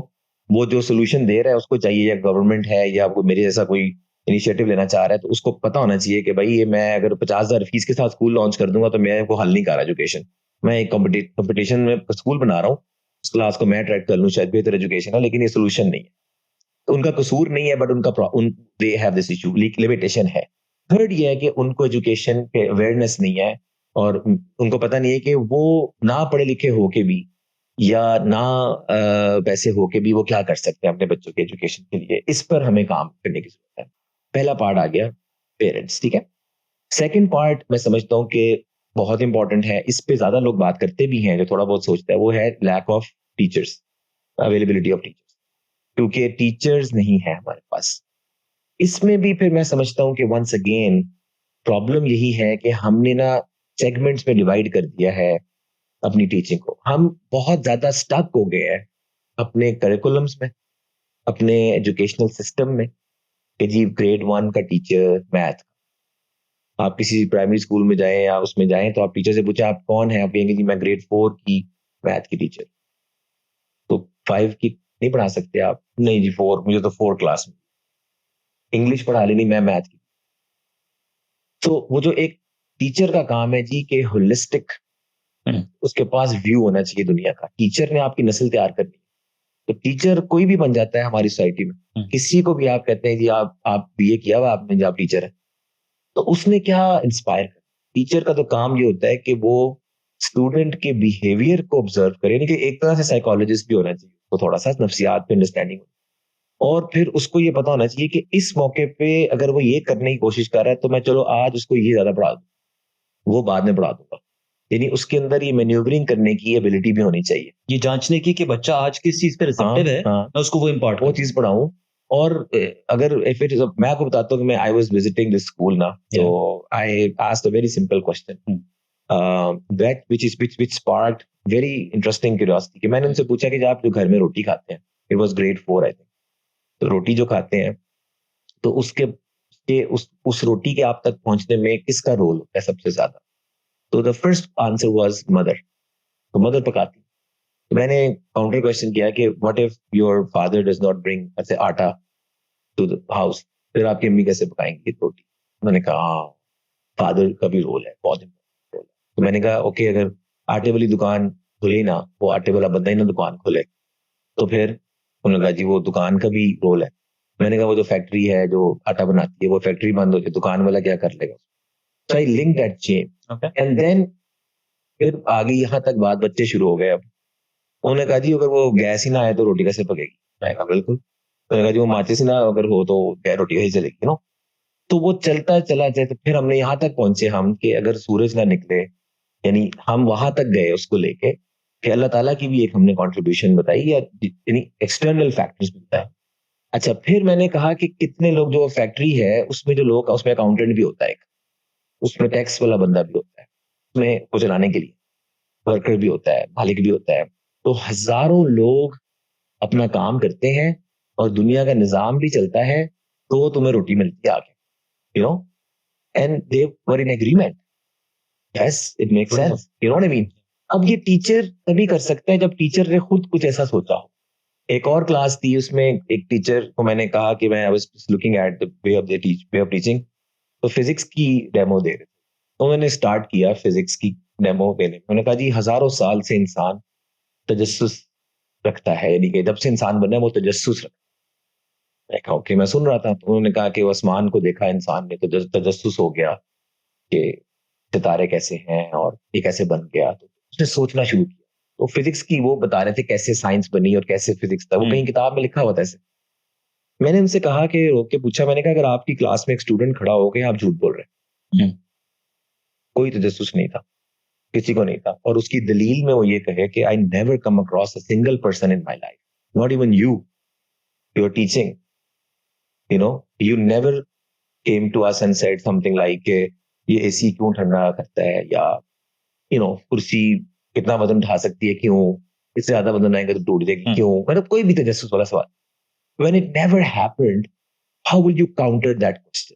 वो जो सोल्यूशन दे रहा है उसको चाहिए, या गवर्नमेंट है, या वो मेरे जैसा कोई इनिशिएटिव लेना चाह रहा है, तो उसको पता होना चाहिए कि भाई ये मैं अगर 50,000 फीस के साथ स्कूल लॉन्च कर दूंगा तो मैं वो हल नहीं कर रहा एजुकेशन। मैं एक कंपटीशन में स्कूल बना रहा हूँ, उस क्लास को मैं अट्रैक्ट कर लूँ, शायद बेहतर एजुकेशन है, लेकिन ये सोल्यूशन नहीं है। तो उनका कसूर नहीं है, but they have this issue, limitation है। थर्ड ये है कि उनको एजुकेशन पे अवेयरनेस नहीं है, और उनको पता नहीं है कि वो ना पढ़े लिखे होके भी, या ना पैसे होके भी, वो क्या कर सकते हैं अपने बच्चों के एजुकेशन के लिए। इस पर हमें काम करने की जरूरत है। पहला पार्ट आ गया पेरेंट्स, ठीक है। सेकंड पार्ट मैं समझता हूँ कि बहुत इंपॉर्टेंट है, इस पे ज्यादा लोग बात करते भी हैं, जो थोड़ा बहुत सोचता है, वो है lack of teachers, availability of teachers. क्योंकि टीचर्स नहीं है हमारे पास। इसमें भी फिर मैं समझता हूँ कि वंस अगेन प्रॉब्लम यही है कि हमने ना सेगमेंट्स में डिवाइड कर दिया है अपनी टीचिंग को। हम बहुत ज्यादा स्टक हो गए हैं अपने करिकुलम्स में, अपने एजुकेशनल सिस्टम में, कि जी ग्रेड 1 का टीचर मैथ। आप किसी प्राइमरी स्कूल में जाएं या उसमें जाएं, तो आप टीचर से पूछे आप कौन है, आप कहेंगे जी मैं ग्रेड 4 की मैथ की टीचर। तो 5 की नहीं पढ़ा सकते आप? नहीं जी 4, मुझे तो 4 क्लास में इंग्लिश पढ़ा लेनी, मैं मैथ की। तो वो जो एक टीचर का काम है जी, के होलिस्टिक उसके पास व्यू होना चाहिए दुनिया का। टीचर ने आपकी नस्ल तैयार करनी है, तो टीचर कोई भी बन जाता है हमारी सोसाइटी में। किसी को भी आप कहते हैं जी आप बीए किया हुआ आपने, जो आप टीचर है, तो उसने क्या इंस्पायर कर। टीचर का तो काम ये होता है कि वो स्टूडेंट के बिहेवियर को ऑब्जर्व करे, यानी कि एक तरह से साइकोलॉजिस्ट भी होना चाहिए, तो थोड़ा सा नफ्सियात पे अंडरस्टैंडिंग। और फिर उसको ये पता होना चाहिए कि इस मौके पे अगर वो ये करने की कोशिश कर रहा है, तो मैं चलो आज उसको ये ज्यादा पढ़ा दूं, वो बाद में पढ़ा दूंगा। यानी उसके अंदर ये मैन्यूवरिंग करने की एबिलिटी भी होनी चाहिए, ये जांचने की कि बच्चा आज किस चीज पे रिसेप्टिव है, मैं उसको वो इम्पार्ट वो चीज पढ़ाऊं। और अगर इफ इट इज, मैं आपको बताता हूँ कि मैं I was visiting this school ना, तो I asked a very simple question that which sparked very interesting curiosity. कि मैंने उनसे पूछा कि जब आप जो घर में रोटी खाते हैं, it was grade 4 I think, तो रोटी जो खाते हैं, तो उस रोटी के आप तक पहुंचने में किसका रोल होता है सबसे ज्यादा? तो the first answer was mother. तो मदर पकाती। तो मैंने काउंटर क्वेश्चन किया कि what if your father does not bring, let's say, आटा टू द हाउस, फिर आपकी अम्मी कैसे पकाएंगी रोटी? मैंने कहा हाँ, फादर का भी रोल है, बहुत इम्पोर्टेंट रोल है। तो मैंने कहा ओके, अगर आटे वाली दुकान खुले ना, वो आटे वाला बंदा ही ना दुकान खोले, तो फिर उन्होंने कहा जी वो दुकान का भी रोल है। मैंने कहा वो जो फैक्ट्री है जो आटा बनाती है, वो फैक्ट्री बंद हो जाए, दुकान वाला क्या कर लेगा? So I link that chain and then फिर आगे यहाँ तक बात बच्चे शुरू हो गए। अब उन्होंने कहा जी अगर वो गैस ही ना आए तो रोटी कैसे पकेगी? मैंने कहा बिल्कुल। तो मैंने कहा जी वो माचिस ही ना अगर हो तो क्या रोटी कैसे चलेगी नो? तो वो चलता चला जाए, तो फिर हमने यहाँ तक पहुंचे हम कि अगर सूरज ना निकले, यानी हम वहां तक गए उसको लेके कि अल्लाह ताला की भी एक हमने कंट्रीब्यूशन बताई, या यानी एक्सटर्नल फैक्टर्स भी बताए। अच्छा, फिर मैंने कहा कि कितने लोग, जो फैक्ट्री है उसमें जो लोग, उसमें अकाउंटेंट भी होता है एक, उसमें टैक्स वाला बंदा भी होता है, उसमें वो चलाने के लिए वर्कर भी होता है, मालिक भी होता है। तो हजारों लोग अपना काम करते हैं और दुनिया का निजाम भी चलता है, तो तुम्हें रोटी मिलती है आगे, you know, and they were in agreement. Yes, it makes sense, you know what I mean. अब ये टीचर तभी कर सकता है जब टीचर ने खुद कुछ ऐसा सोचा हो। एक और क्लास थी, उसमें एक टीचर को मैंने कहा कि मैं I was looking at the way of teaching, तो फिजिक्स की डेमो दे रहे थे। तो मैंने स्टार्ट किया फिजिक्स की डेमो देने। मैंने कहा जी हजारों साल से इंसान तजस्सुस रखता है, यानी कि जब से इंसान बना है वो तजस्सुस रखता है। देखा ओके, मैं सुन रहा था। तो उन्होंने कहा कि वो आसमान को देखा इंसान ने, तो तजस्सुस हो गया कि सितारे कैसे हैं और ये कैसे बन गया, तो उसने सोचना शुरू किया। तो फिजिक्स की वो बता रहे थे कैसे साइंस बनी और कैसे फिजिक्स था, वो कहीं किताब में लिखा हुआ था ऐसे। मैंने उनसे कहा कि रोक के पूछा, मैंने कहा अगर आपकी क्लास में एक स्टूडेंट खड़ा हो गया, आप झूठ बोल रहे हैं, कोई तजस्सुस नहीं था, किसी को नहीं था, और उसकी दलील में वो ये कहे कि I never come across a single person in my life, not even you are teaching, you know, you never came to us and said something like ये एसी क्यों ठंडा करता है, या यू नो कुर्सी कितना वजन उठा सकती है, क्यों इससे ज्यादा वजन आएगा तो टूट जाएगी, क्यों, मतलब कोई भी तजस्सुस वाला सवाल। When it never happened, how will you counter that question?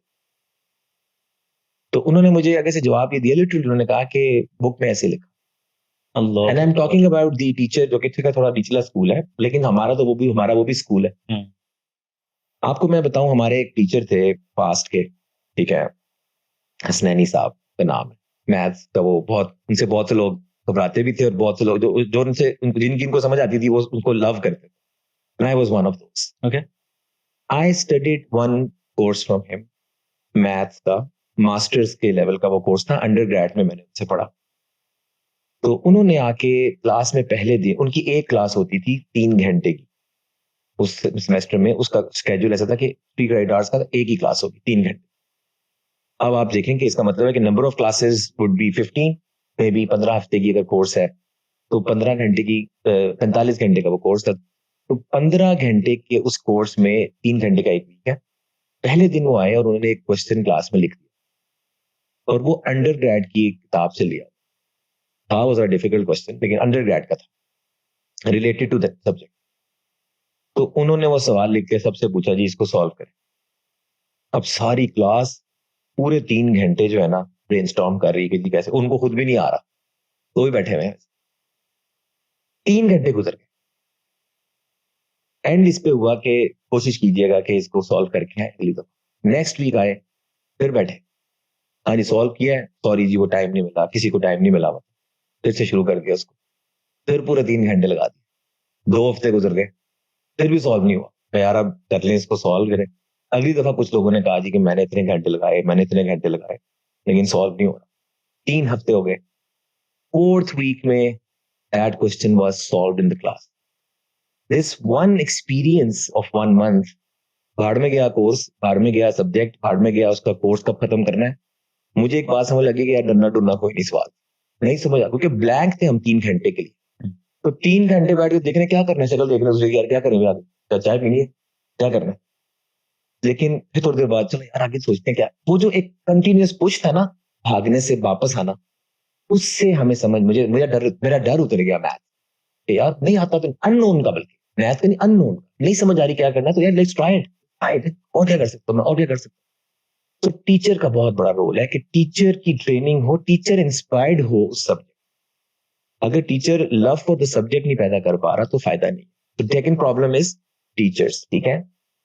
तो उन्होंने मुझे आगे से जवाब ये दिया, लिटरली उन्होंने कहा कि बुक में ऐसे लिखा। And I am talking about the teacher, जो कि थोड़ा निचला स्कूल है, लेकिन हमारा वो भी स्कूल है। आपको मैं बताऊं, हमारे एक टीचर थे पास्ट के, ठीक है, हसनैनी साहब का नाम है, मैथ्स का। वो बहुत, उनसे बहुत से लोग घबराते भी थे, और बहुत से लोग जो उनसे जिनकी उनको समझ आती थी वो उनको लव करते थे। I was one of those. Okay, I studied one course from him, maths का मास्टर्स के लेवल का वो कोर्स था, अंडर ग्रेड में मैंने उनसे पढ़ा। तो उन्होंने आके क्लास में पहले दिन, उनकी एक क्लास होती थी 3 घंटे की उस सेमेस्टर में, उसका स्केड्यूल ऐसा था कि 3 क्रेडिट का एक ही क्लास होगी 3 घंटे। अब आप देखें कि इसका मतलब है कि number of classes would be 15, may be 15 हफ्ते की अगर कोर्स है तो 15 घंटे की 45 घंटे का वो कोर्स था। तो 15 घंटे के उस कोर्स में 3 घंटे का एक वीक है। पहले दिन वो आए और उन्होंने एक क्वेश्चन क्लास में लिख दिया, और वो अंडर ग्रेड की एक किताब से लिया था। वाज अ डिफिकल्ट क्वेश्चन, लेकिन अंडर ग्रेड का था, रिलेटेड टू दैट सब्जेक्ट। तो उन्होंने वो सवाल लिख के सबसे पूछा जी इसको सॉल्व करें। अब सारी क्लास पूरे 3 घंटे जो है ना ब्रेनस्टॉर्म कर रही है कि जी कैसे, उनको खुद भी नहीं आ रहा, तो भी बैठे हुए हैं। 3 घंटे गुजर गए। एंड इस पे हुआ कि कोशिश कीजिएगा कि इसको सॉल्व करके आए अगली दफा। नेक्स्ट वीक आए, फिर बैठे, हाँ जी सॉल्व किया है, सॉरी जी वो टाइम नहीं मिला, किसी को टाइम नहीं मिला हुआ, फिर से शुरू कर दिया उसको, फिर पूरे 3 घंटे लगा दिए। 2 हफ्ते गुजर गए, फिर भी सॉल्व नहीं हुआ। तो यार अब कर लें, इसको सॉल्व करें। अगली दफा कुछ लोगों ने कहा जी कि मैंने इतने घंटे लगाए, लेकिन सॉल्व नहीं हो रहा। 3 हफ्ते हो गए। 4th वीक में that question was solved in the class. This one experience of 1 month, भाड़ में गया कोर्स, भाड़ में गया सब्जेक्ट, भाड़ में गया उसका कोर्स कब खत्म करना है। मुझे एक बात समझ लगी कि यार डरना डरना कोई नहीं, सवाल नहीं समझ आ, क्योंकि ब्लैंक थे हम 3 घंटे के लिए। तो 3 घंटे बैठ के देखने क्या करना है, शक्ल देखना दूसरे की, यार क्या करेंगे आगे, क्या चाय पीनी है, क्या करना है। लेकिन फिर थोड़ी देर बाद चलो यार आगे सोचते हैं क्या। वो जो एक कंटिन्यूअस पुश था ना, भागने से वापस आना, उससे हमें समझ, मेरा डर उतर गया मैथ कि यार नहीं आता तो अननोन का, बल्कि मैथ का नहीं, अननोन नहीं समझ आ रही क्या करना, तो यार लेट्स ट्राई इट, और क्या कर सकता हूँ मैं, और क्या कर सकता हूँ। तो टीचर का बहुत बड़ा रोल है कि टीचर की ट्रेनिंग हो, टीचर इंस्पायर्ड हो उस सब्जेक्ट। अगर teacher love for the subject नहीं पैदा कर पा रहा तो फायदा नहीं। तो सेकंड प्रॉब्लम इज टीचर्स, ठीक है।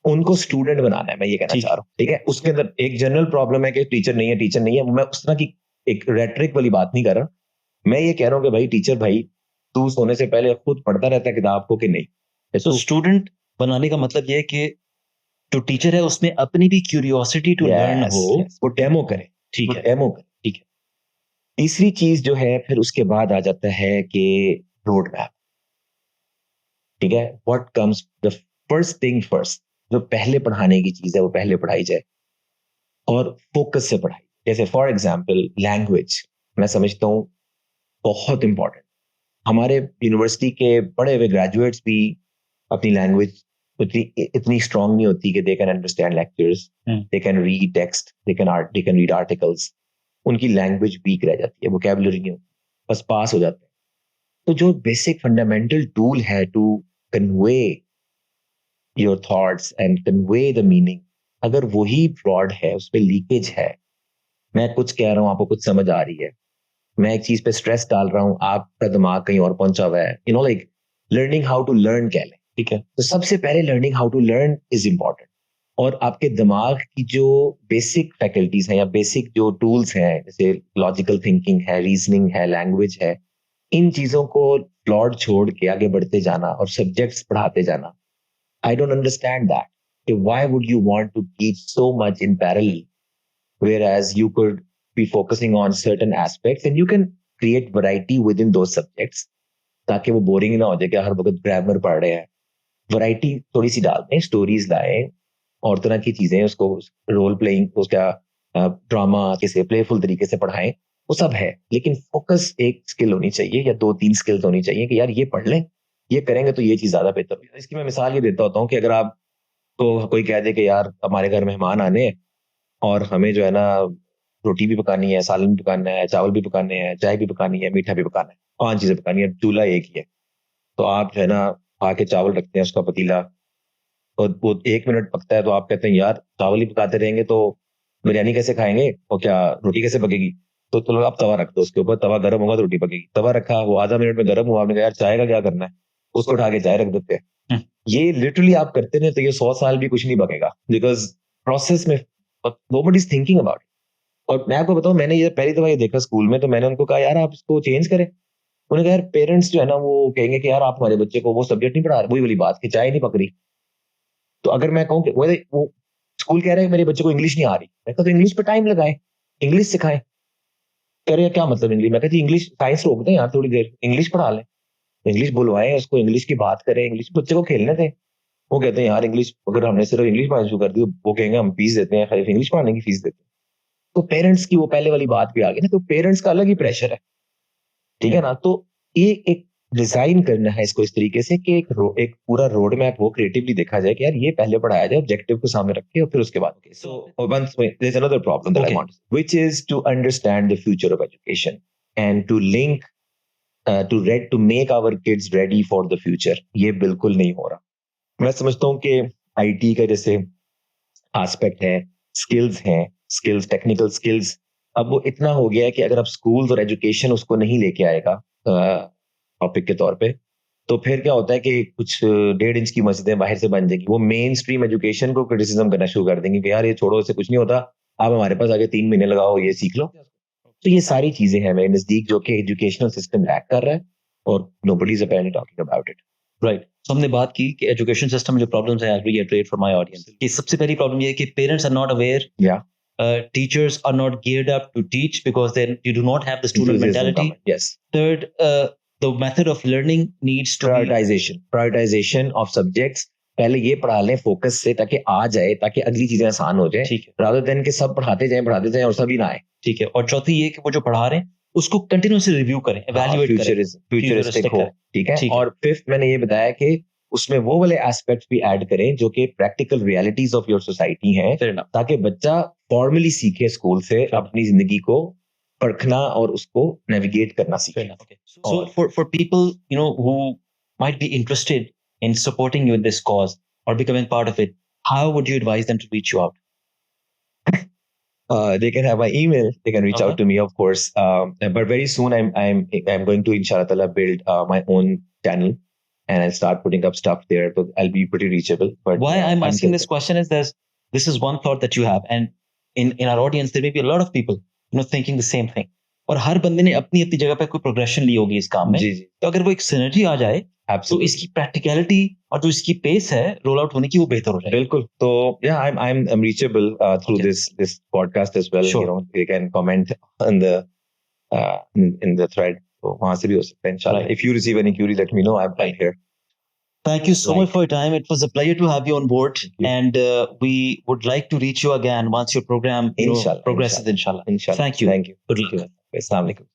उनको स्टूडेंट बनाना है, मैं ये कहना ठीक। चाह रहा हूँ, ठीक है। उसके अंदर एक जनरल प्रॉब्लम है कि टीचर नहीं है, मैं उस तरह की एक रेटरिक वाली बात नहीं कर रहा। मैं ये कह रहा हूँ कि भाई टीचर भाई, तू सोने से पहले खुद पढ़ता रहता है किताब को कि नहीं? तो स्टूडेंट बनाने का मतलब ये है कि जो टीचर है उसमें अपनी भी क्यूरियोसिटी टू लर्न हो, वो डेमो करे, ठीक वो है, डेमो करे, ठीक है। तीसरी चीज जो है फिर उसके बाद आ जाता है कि रोड मैप, ठीक है। What comes the first thing first, जो पहले पढ़ाने की चीज है वो पहले पढ़ाई जाए और फोकस से पढ़ाई। जैसे फॉर एग्जाम्पल लैंग्वेज, मैं समझता हूँ बहुत इंपॉर्टेंट। हमारे यूनिवर्सिटी के पढ़े हुए ग्रेजुएट्स भी अपनी लैंग्वेज इतनी स्ट्रांग नहीं होती कि they can understand lectures, they can read text, they can read articles. उनकी लैंग्वेज वीक रह जाती है, वोकैबुलरी नहीं होती, बस पास हो जाते हैं। तो जो बेसिक फंडामेंटल टूल है to convey your thoughts and convey the meaning, अगर वही फ्लॉड है, उस पर लीकेज है, मैं कुछ कह रहा हूँ आपको कुछ समझ आ रही है, मैं एक चीज पे स्ट्रेस डाल रहा हूँ आपका दिमाग कहीं और पहुंचा हुआ है, you know like learning how to learn कह लें, ठीक है। तो सबसे पहले learning how to learn is important. और आपके दिमाग की जो बेसिक फैकल्टीज हैं या बेसिक जो टूल्स हैं, जैसे लॉजिकल थिंकिंग है, रीजनिंग है, लैंग्वेज है, इन चीजों को फ्लॉड छोड़ के आगे बढ़ते जाना और सब्जेक्ट्स पढ़ाते जाना। I don't understand that, why would you want to teach so much in parallel, whereas you could be focusing on certain aspects and you can create variety within those subjects, ताकि वो boring ना हो जाए कि हर वक्त grammar पढ़ रहे हैं। वैरायटी थोड़ी सी डालते हैं, स्टोरीज लाएं और तरह की चीजें, उसको रोल प्लेइंग, उसका ड्रामा कैसे प्लेफुल तरीके से पढ़ाएं, वो सब है। लेकिन फोकस एक स्किल होनी चाहिए या 2-3 स्किल्स होनी चाहिए कि यार ये पढ़ लें, ये करेंगे तो ये चीज ज्यादा बेहतर होगी। इसकी मैं मिसाल ये देता होता हूँ कि अगर आपको कोई कह दे कि यार हमारे घर मेहमान आने हैं और हमें जो है ना रोटी भी पकानी है, सालन भी पकाना है, चावल भी पकाने हैं, चाय भी पकानी है, मीठा भी पकाना है, 5 चीजें पकानी है, चूल्हा एक ही है। तो आप जो है ना आके चावल रखते हैं उसका पतीला, और वो 1 मिनट पकता है तो आप कहते हैं यार चावल ही पकाते रहेंगे तो बिरयानी कैसे खाएंगे और क्या रोटी कैसे पकेगी? तो चलो आप तवा रख दो, उसके ऊपर तवा गर्म होगा तो रोटी पकेगी। तवा रखा, वो आधा मिनट में गर्म हुआ, आपने कहा यार चाय का क्या करना है, उसको उठा के चाय रख देते हैं। ये लिटरली आप करते हैं तो ये 100 साल भी कुछ नहीं पकेगा, बिकॉज प्रोसेस में nobody is thinking about it. और मैं आपको बताऊं, मैंने ये पहली दफा ये देखा स्कूल में, तो मैंने उनको कहा यार आप इसको चेंज करें। उन्होंने कहा यार पेरेंट्स जो है ना वो कहेंगे कि यार आप हमारे बच्चे को वो सब्जेक्ट नहीं पढ़ा रहे, वही वाली बात कि चाय नहीं पक रही। तो अगर मैं कहूँ कि वो स्कूल कह रहे हैं मेरे बच्चे को इंग्लिश नहीं आ रही, मैं कहता तो इंग्लिश पे टाइम लगाएं, इंग्लिश सिखाएं। कह रहे हैं क्या मतलब इंग्लिश? मैं कहती इंग्लिश साइंस रोक दें यार थोड़ी देर, इंग्लिश पढ़ा लें, इंग्लिश बुलवाएं उसको, इंग्लिश की बात करें, इंग्लिश बच्चे को खेलने दें। वो कहते हैं यार इंग्लिश, अगर हमने सिर्फ इंग्लिश पढ़ाना शुरू कर दी, वो कहेंगे हम फीस देते हैं, खाली इंग्लिश पढ़ाने की फीस देते हैं। तो पेरेंट्स की वो पहले वाली बात भी आ गई ना, तो पेरेंट्स का अलग ही प्रेशर है, ठीक है ना। तो ये एक डिजाइन करना है इसको इस तरीके से कि एक पूरा रोड मैप हो, क्रिएटिवली देखा जाए कि यार ये पहले पढ़ाया जाए ऑब्जेक्टिव को सामने रख के, और फिर उसके बाद so once there is another problem that I want, which is to understand the future of education and to link to make our kids ready for the future. ये बिल्कुल नहीं हो रहा। मैं समझता हूँ कि आईटी का जैसे एस्पेक्ट है, स्किल्स हैं, स्किल्स, टेक्निकल स्किल्स, अब वो इतना हो गया है कि अगर आप स्कूल्स और एजुकेशन उसको नहीं लेके आएगा टॉपिक के तौर पे, तो फिर क्या होता है कि कुछ 1.5 इंच की मस्जिदें बाहर से बन जाएंगी, वो मेन स्ट्रीम एजुकेशन को क्रिटिसिज्म करना शुरू कर देंगे कि यार ये छोड़ो, इससे कुछ नहीं होता, आप हमारे पास आगे 3 महीने लगाओ, ये सीख लो। तो ये सारी चीजें हैं मेरे नजदीक जो कि एजुकेशनल सिस्टम लैक कर रहा है, और nobody is apparently talking about it. Right. तो हमने बात की कि एजुकेशन सिस्टम में जो प्रॉब्लम्स हैं, आई रीइटरेट फॉर माय ऑडियंस, कि सबसे पहली प्रॉब्लम ये है कि पेरेंट्स आर नॉट अवेयर, या teachers are not geared up to teach because then you do not have the student mentality. Yes. Third, the method of learning needs to prioritization of subjects, पहले ये पढ़ा लें focus से ताकि आ जाए, ताकि अगली चीजें आसान हो जाए, ठीक है, rather than कि सब पढ़ाते जाएं और सभी ना आए। ठीक है। और चौथी ये कि वो जो पढ़ा रहे हैं उसको कंटिन्यूअसली रिव्यू करें, एवैल्यूएट करें, फ्यूचरिस्टिक हो, ठीक है। और फिफ्थ मैंने ये बताया कि उसमें वो वाले एस्पेक्ट्स भी ऐड करें जो कि practical realities of your society हैं, ताकि बच्चा फॉर्मली सीखे स्कूल से अपनी जिंदगी को परखना और उसको नेविगेट करना सीखे। So for people, you know, who might be interested in supporting you in this cause or becoming part of it, how would you advise them to reach you out? They can have my email. They can reach out to me, of course. But very soon, I'm going to inshallah ta'ala build my own channel. and I'll start putting up stuff there. So I'll be pretty reachable. But Why I'm asking until this question is this is one thought that you have, and in our audience there may be a lot of people thinking the same thing. और हर बंदे ने अपनी अपनी जगह पे कोई progression ली होगी इस काम में. जी जी तो अगर वो एक सिनर्जी आ जाए तो absolutely. इसकी प्रैक्टिकलिटी और जो इसकी पेस है रोल आउट होने की वो बेहतर हो जाएगी. बिल्कुल. तो yeah, I'm reachable through Okay. this podcast as well. Sure. You know, they can comment on the in the thread. So वहाँ से भी हो सकता है इंशाल्लाह. Right. If you receive any query, let me know. I'm right here. Thank you so Right. much for your time. It was a pleasure to have you on board, you. and we would like to reach you again once your program Inshallah, progresses. Inshallah. Inshallah. Thank you. Thank you. Good luck. Assalamu alaikum.